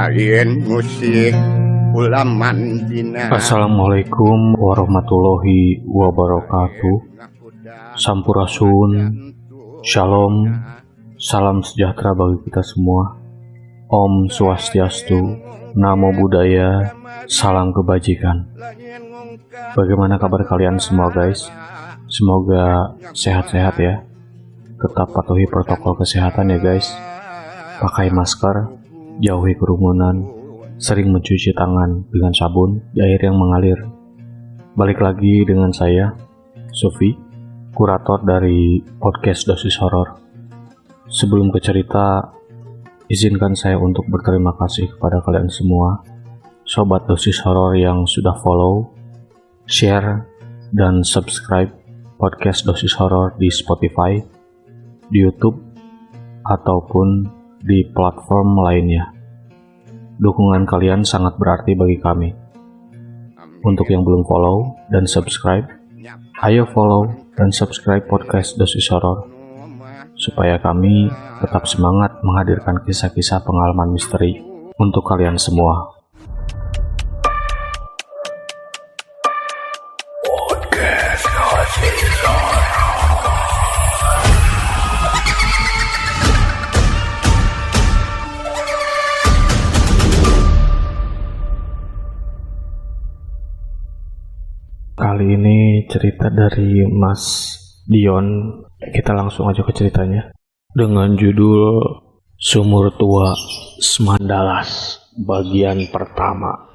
lain musik ulaman dina. Assalamualaikum warahmatullahi wabarakatuh. Sampurasun, Shalom, salam sejahtera bagi kita semua. Om Swastiastu, Namo Buddhaya, salam kebajikan. Bagaimana kabar kalian semua guys? Semoga sehat-sehat ya. Tetap patuhi protokol kesehatan ya guys. Pakai masker, jauhi kerumunan, sering mencuci tangan dengan sabun di air yang mengalir. Balik lagi dengan saya, Sufi, kurator dari podcast Dosis Horor. Sebelum ke cerita, izinkan saya untuk berterima kasih kepada kalian semua, sobat Dosis Horor yang sudah follow, share, dan subscribe podcast Dosis Horor di Spotify, di YouTube, ataupun di platform lainnya. Dukungan kalian sangat berarti bagi kami. Untuk yang belum follow dan subscribe, ayo follow dan subscribe podcast Dosis Horor supaya kami tetap semangat menghadirkan kisah-kisah pengalaman misteri untuk kalian semua. Kali ini cerita dari Mas Dion. Kita langsung aja ke ceritanya dengan judul Sumur Tua Semandalas bagian pertama.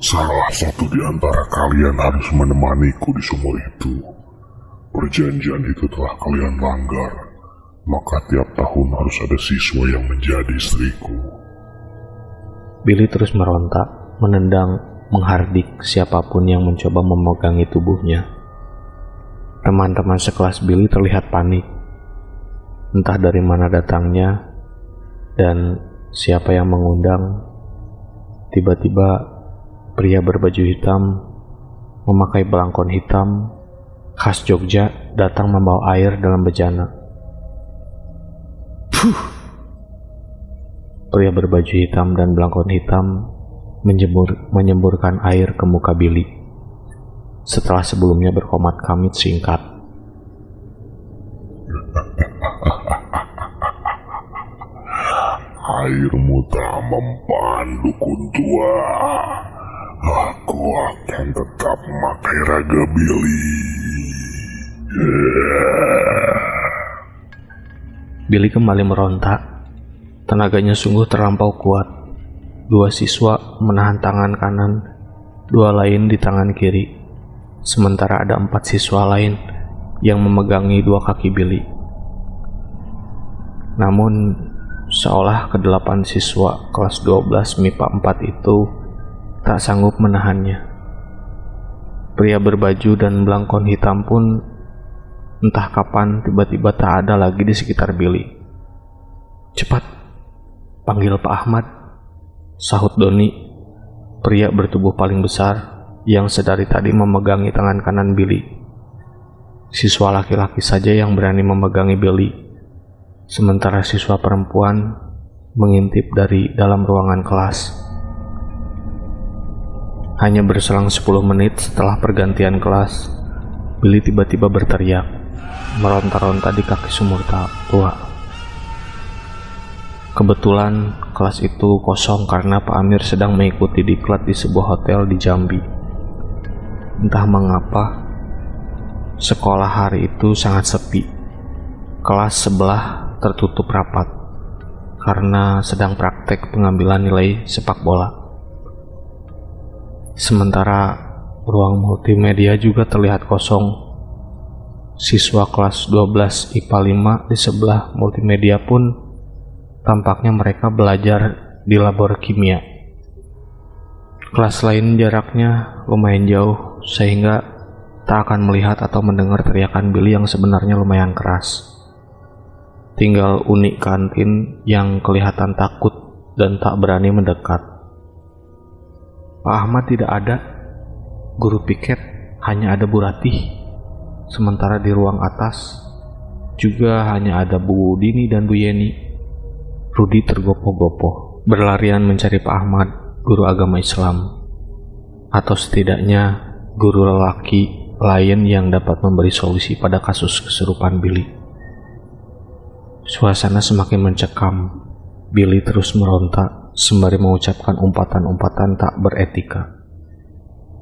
Salah satu di antara kalian harus menemaniku di sumur itu. Perjanjian itu telah kalian langgar, maka tiap tahun harus ada siswa yang menjadi istriku. Billy terus meronta, menendang, menghardik siapapun yang mencoba memegangi tubuhnya. Teman-teman sekelas Billy terlihat panik. Entah dari mana datangnya dan siapa yang mengundang. Tiba-tiba pria berbaju hitam, memakai belangkon hitam, khas Jogja, datang membawa air dalam bejana. Pria berbaju hitam dan belangkon hitam menyemburkan air ke muka Billy. Setelah sebelumnya berkomat kamit singkat. Airmu tak mempan, dukun tua. Aku akan tetap memakai raga Billy. Billy kembali meronta. Tenaganya sungguh terlampau kuat. Dua siswa menahan tangan kanan, dua lain di tangan kiri. Sementara ada 4 siswa lain yang memegangi dua kaki Billy. Namun, seolah ke-8 siswa kelas 12 MIPA 4 itu tak sanggup menahannya. Pria berbaju dan belangkon hitam pun entah kapan tiba-tiba tak ada lagi di sekitar Billy. "Cepat, panggil Pak Ahmad," sahut Doni, pria bertubuh paling besar yang sedari tadi memegangi tangan kanan Billy. Siswa laki-laki saja yang berani memegangi Billy, sementara siswa perempuan mengintip dari dalam ruangan kelas. Hanya berselang 10 menit setelah pergantian kelas, Billy tiba-tiba berteriak, meronta-ronta di kaki sumur tua. Kebetulan kelas itu kosong karena Pak Amir sedang mengikuti diklat di sebuah hotel di Jambi. Entah mengapa, sekolah hari itu sangat sepi. Kelas sebelah tertutup rapat karena sedang praktek pengambilan nilai sepak bola. Sementara ruang multimedia juga terlihat kosong. Siswa kelas 12 IPA 5 di sebelah multimedia pun tampaknya mereka belajar di labor kimia. Kelas lain jaraknya lumayan jauh sehingga tak akan melihat atau mendengar teriakan Billy yang sebenarnya lumayan keras. Tinggal Uni kantin yang kelihatan takut dan tak berani mendekat. Pak Ahmad tidak ada. Guru piket hanya ada Bu Ratih. Sementara di ruang atas juga hanya ada Bu Dini dan Bu Yeni. Rudi tergopoh-gopoh, berlarian mencari Pak Ahmad, guru agama Islam. Atau setidaknya guru lelaki lain yang dapat memberi solusi pada kasus kesurupan Billy. Suasana semakin mencekam. Billy terus meronta sembari mengucapkan umpatan-umpatan tak beretika.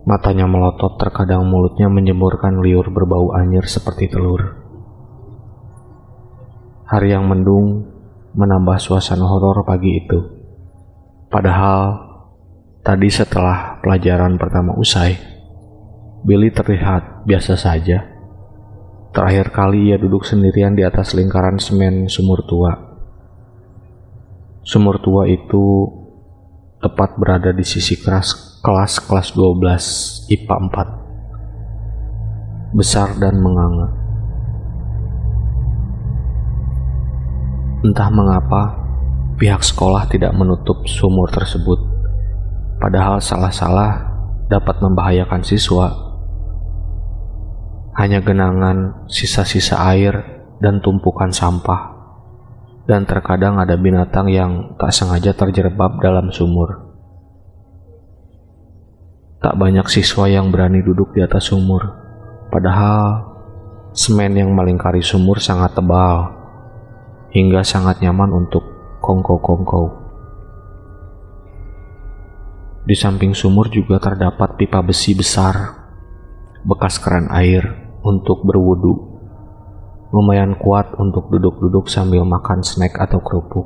Matanya melotot, terkadang mulutnya menjemurkan liur berbau anyir seperti telur. Hari yang mendung menambah suasana horor pagi itu. Padahal tadi setelah pelajaran pertama usai, Billy terlihat biasa saja. Terakhir kali ia duduk sendirian di atas lingkaran semen sumur tua. Sumur tua itu tepat berada di sisi kelas 12 IPA 4. Besar dan menganga. Entah mengapa pihak sekolah tidak menutup sumur tersebut. Padahal salah-salah dapat membahayakan siswa. Hanya genangan, sisa-sisa air, dan tumpukan sampah. Dan terkadang ada binatang yang tak sengaja terjerembab dalam sumur. Tak banyak siswa yang berani duduk di atas sumur. Padahal semen yang melingkari sumur sangat tebal, hingga sangat nyaman untuk kongko-kongko. Di samping sumur juga terdapat pipa besi besar, bekas keran air untuk berwudu, lumayan kuat untuk duduk-duduk sambil makan snack atau kerupuk.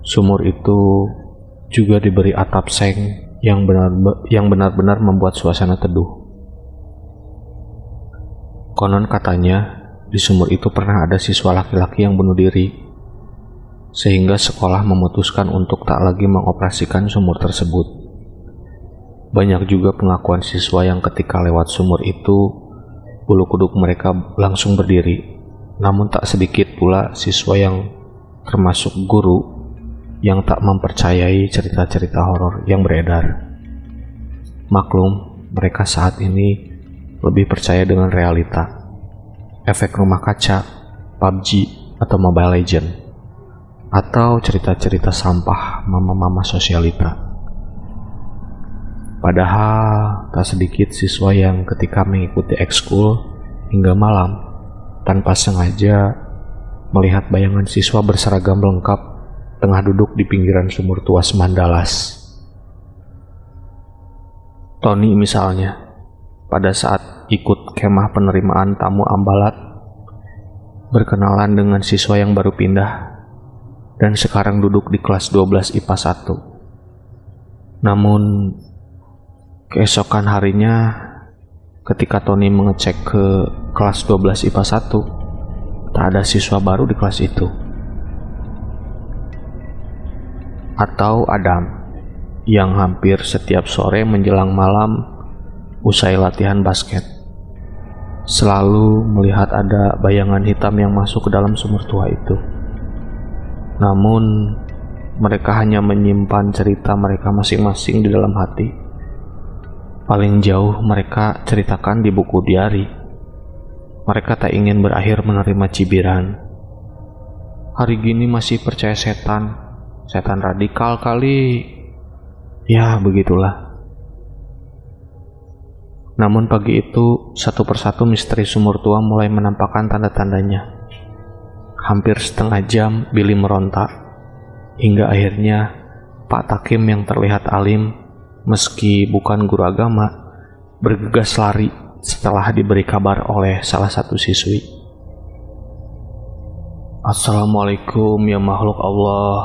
Sumur itu juga diberi atap seng yang benar-benar membuat suasana teduh. Konon katanya di sumur itu pernah ada siswa laki-laki yang bunuh diri, sehingga sekolah memutuskan untuk tak lagi mengoperasikan sumur tersebut. Banyak juga pengakuan siswa yang ketika lewat sumur itu bulu kuduk mereka langsung berdiri. Namun tak sedikit pula siswa yang termasuk guru yang tak mempercayai cerita-cerita horor yang beredar. Maklum, mereka saat ini lebih percaya dengan realita, efek rumah kaca, PUBG atau Mobile Legends, atau cerita-cerita sampah mama-mama sosialita. Padahal tak sedikit siswa yang ketika mengikuti ekskul hingga malam tanpa sengaja melihat bayangan siswa berseragam lengkap tengah duduk di pinggiran sumur tua Semandalas. Tony misalnya, pada saat ikut kemah penerimaan tamu Ambalat, berkenalan dengan siswa yang baru pindah dan sekarang duduk di kelas 12 IPA 1. Namun keesokan harinya, ketika Tony mengecek ke kelas 12 IPA 1, tak ada siswa baru di kelas itu. Atau Adam, yang hampir setiap sore menjelang malam usai latihan basket, selalu melihat ada bayangan hitam yang masuk ke dalam sumur tua itu. Namun, mereka hanya menyimpan cerita mereka masing-masing di dalam hati. Paling jauh mereka ceritakan di buku diari. Mereka tak ingin berakhir menerima cibiran. Hari gini masih percaya setan radikal kali. Ya, begitulah. Namun pagi itu, satu persatu misteri sumur tua mulai menampakkan tanda-tandanya. Hampir setengah jam Billy meronta, hingga akhirnya Pak Takim yang terlihat alim, meski bukan guru agama, bergegas lari setelah diberi kabar oleh salah satu siswi. "Assalamualaikum ya makhluk Allah,"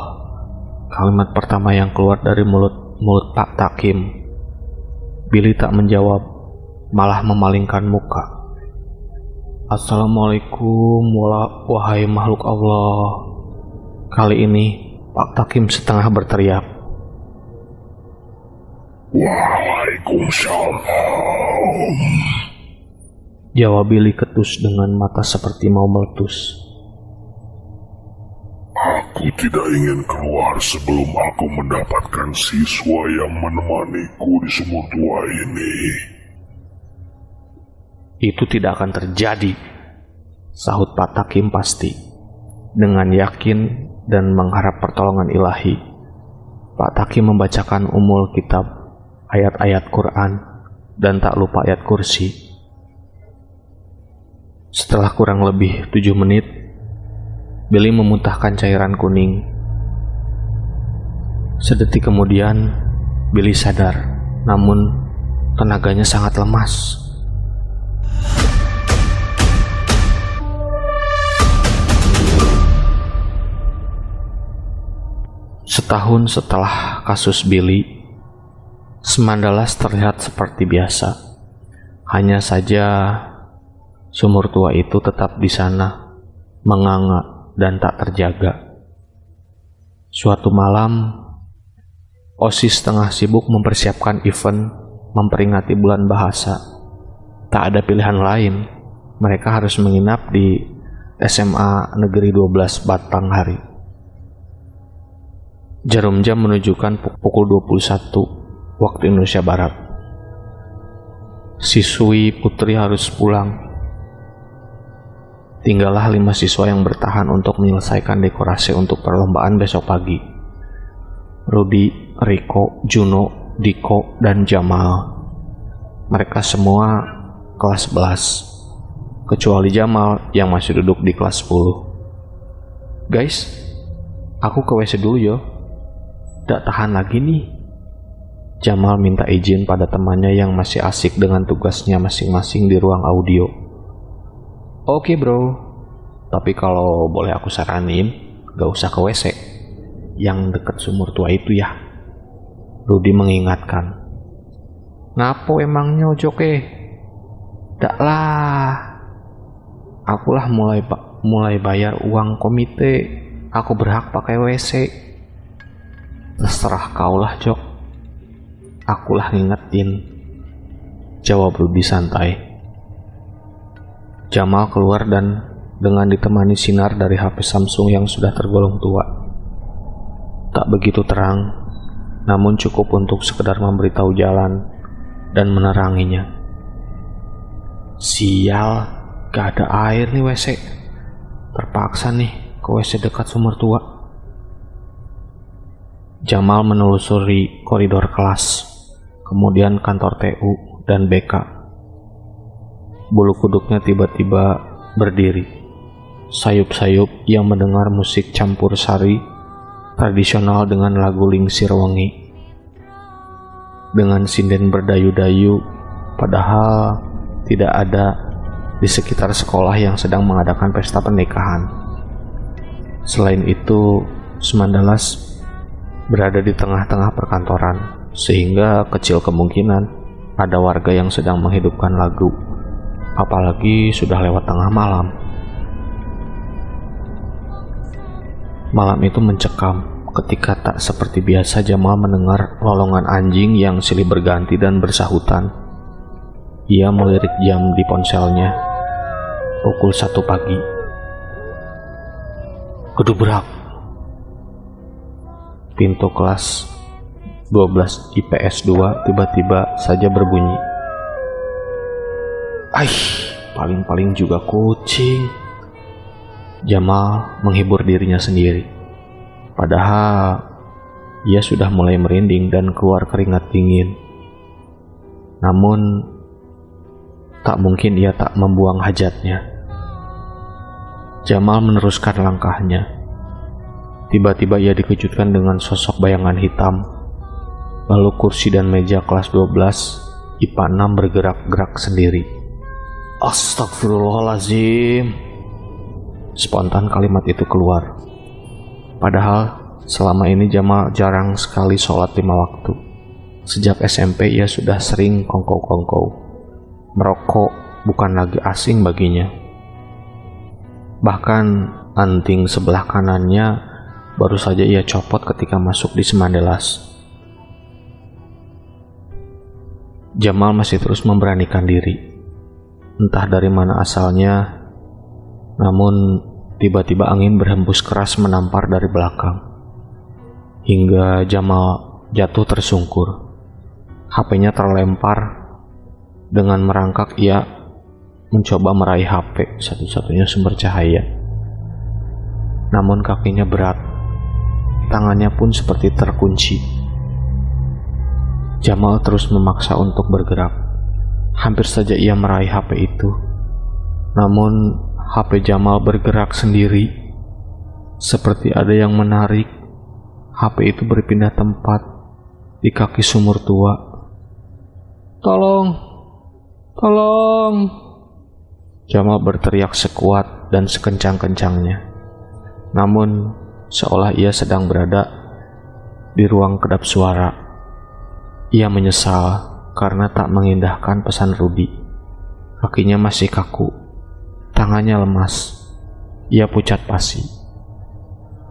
kalimat pertama yang keluar dari mulut Pak Takim. Billy tak menjawab, malah memalingkan muka. "Assalamualaikum wahai makhluk Allah." Kali ini Pak Takim setengah berteriak. Waalaikumsalam, jawab Billy ketus dengan mata seperti mau meletus. tidak ingin keluar sebelum aku mendapatkan siswa yang menemaniku di sumur tua ini. Itu tidak akan terjadi, sahut Pak Takim pasti. Dengan yakin dan mengharap pertolongan ilahi, Pak Takim membacakan umul kitab, ayat-ayat Quran, dan tak lupa ayat kursi. Setelah kurang lebih 7 menit, Billy memuntahkan cairan kuning. Sedetik kemudian, Billy sadar, namun tenaganya sangat lemas. Setahun setelah kasus Billy, Semandalas terlihat seperti biasa. Hanya saja sumur tua itu tetap di sana, menganga dan tak terjaga. Suatu malam, OSIS tengah sibuk mempersiapkan event memperingati bulan bahasa. Tak ada pilihan lain, mereka harus menginap di SMA Negeri 12 Batanghari. Jarum jam menunjukkan pukul 21 waktu Indonesia Barat. Siswi putri harus pulang. Tinggallah 5 siswa yang bertahan untuk menyelesaikan dekorasi untuk perlombaan besok pagi. Rudy, Riko, Juno, Diko, dan Jamal. Mereka semua kelas 11, kecuali Jamal yang masih duduk di kelas 10. Guys, aku ke WC dulu yo. Tak tahan lagi nih. Jamal minta izin pada temannya yang masih asik dengan tugasnya masing-masing di ruang audio. Oke bro, tapi kalau boleh aku saranin, gak usah ke WC yang dekat sumur tua itu ya. Rudy mengingatkan. Ngapo emangnya ojoke? Dak lah, akulah mulai bayar uang komite, aku berhak pakai WC. Terserah kaulah Jok, akulah ngingetin, jawab Rudy santai. Jamal keluar dan dengan ditemani sinar dari HP Samsung yang sudah tergolong tua. Tak begitu terang, namun cukup untuk sekedar memberitahu jalan dan meneranginya. Sial, gak ada air nih WC. Terpaksa nih ke WC dekat sumur tua. Jamal menelusuri koridor kelas, kemudian kantor TU dan BK. Bulu kuduknya tiba-tiba berdiri, sayup-sayup yang mendengar musik campur sari tradisional dengan lagu Lingsir Wengi. Dengan sinden berdayu-dayu, padahal tidak ada di sekitar sekolah yang sedang mengadakan pesta pernikahan. Selain itu, Semandalas berada di tengah-tengah perkantoran, sehingga kecil kemungkinan ada warga yang sedang menghidupkan lagu. Apalagi sudah lewat tengah malam. Malam itu mencekam ketika tak seperti biasa Jamal mendengar lolongan anjing yang silih berganti dan bersahutan. Ia melirik jam di ponselnya. Pukul 1 pagi. Gedubrak. Pintu kelas 12 IPS 2 tiba-tiba saja berbunyi. Paling-paling juga kucing. Jamal menghibur dirinya sendiri. Padahal ia sudah mulai merinding dan keluar keringat dingin. Namun tak mungkin ia tak membuang hajatnya. Jamal meneruskan langkahnya. Tiba-tiba ia dikejutkan dengan sosok bayangan hitam. Lalu kursi dan meja kelas 12 IPA 6 bergerak-gerak sendiri. Astagfirullahaladzim. Spontan kalimat itu keluar. Padahal selama ini Jamal jarang sekali sholat 5 waktu. Sejak SMP ia sudah sering kongkow-kongkow. Merokok bukan lagi asing baginya. Bahkan anting sebelah kanannya baru saja ia copot ketika masuk di Semandalas. Jamal masih terus memberanikan diri. Entah dari mana asalnya, namun tiba-tiba angin berhembus keras menampar dari belakang, hingga Jamal jatuh tersungkur. HP-nya terlempar. Dengan merangkak ia mencoba meraih HP, satu-satunya sumber cahaya. Namun kakinya berat, tangannya pun seperti terkunci. Jamal terus memaksa untuk bergerak. Hampir saja ia meraih HP itu. Namun HP Jamal bergerak sendiri. Seperti ada yang menarik. HP itu berpindah tempat di kaki sumur tua. Tolong! Tolong! Jamal berteriak sekuat dan sekencang-kencangnya. Namun, seolah ia sedang berada di ruang kedap suara. Ia menyesal karena tak mengindahkan pesan Rudy. Kakinya masih kaku, tangannya lemas. Ia pucat pasi.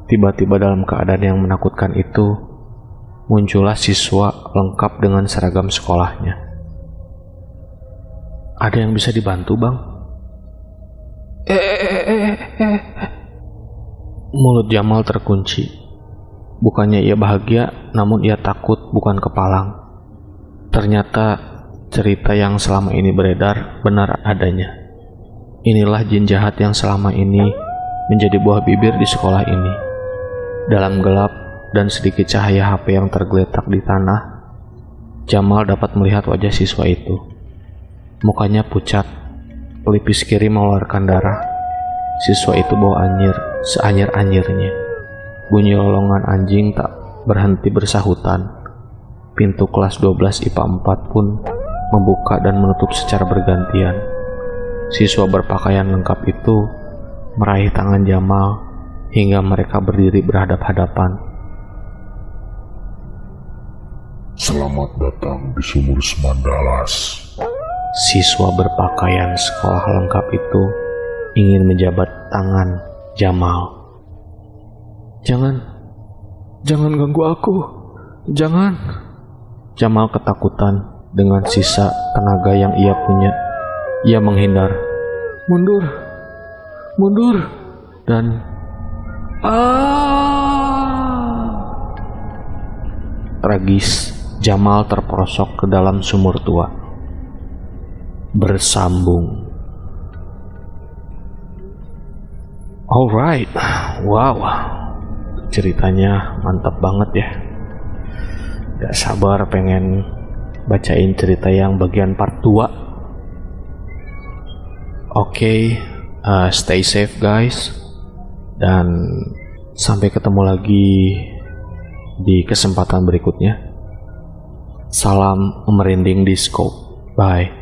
Tiba-tiba dalam keadaan yang menakutkan itu, muncullah siswa lengkap dengan seragam sekolahnya. Ada yang bisa dibantu, Bang? Mulut Jamal terkunci. Bukannya ia bahagia, namun ia takut bukan kepalang. Ternyata cerita yang selama ini beredar benar adanya. Inilah jin jahat yang selama ini menjadi buah bibir di sekolah ini. Dalam gelap dan sedikit cahaya HP yang tergeletak di tanah, Jamal dapat melihat wajah siswa itu. Mukanya pucat, pelipis kiri mengeluarkan darah. Siswa itu bau anyir, seanyir-anyirnya. Bunyi lolongan anjing tak berhenti bersahutan. Pintu kelas 12 IPA 4 pun membuka dan menutup secara bergantian. Siswa berpakaian lengkap itu meraih tangan Jamal hingga mereka berdiri berhadap-hadapan. Selamat datang di Sumur Semandalas. Siswa berpakaian sekolah lengkap itu ingin menjabat tangan Jamal. Jangan ganggu aku, jangan. Jamal ketakutan dengan sisa tenaga yang ia punya. Ia menghindar, mundur, dan tragis, Jamal terperosok ke dalam sumur tua. Bersambung. Alright, wow, ceritanya mantap banget ya. Gak sabar pengen bacain cerita yang bagian part 2. Oke, stay safe guys, dan sampai ketemu lagi di kesempatan berikutnya. Salam merinding disco, bye.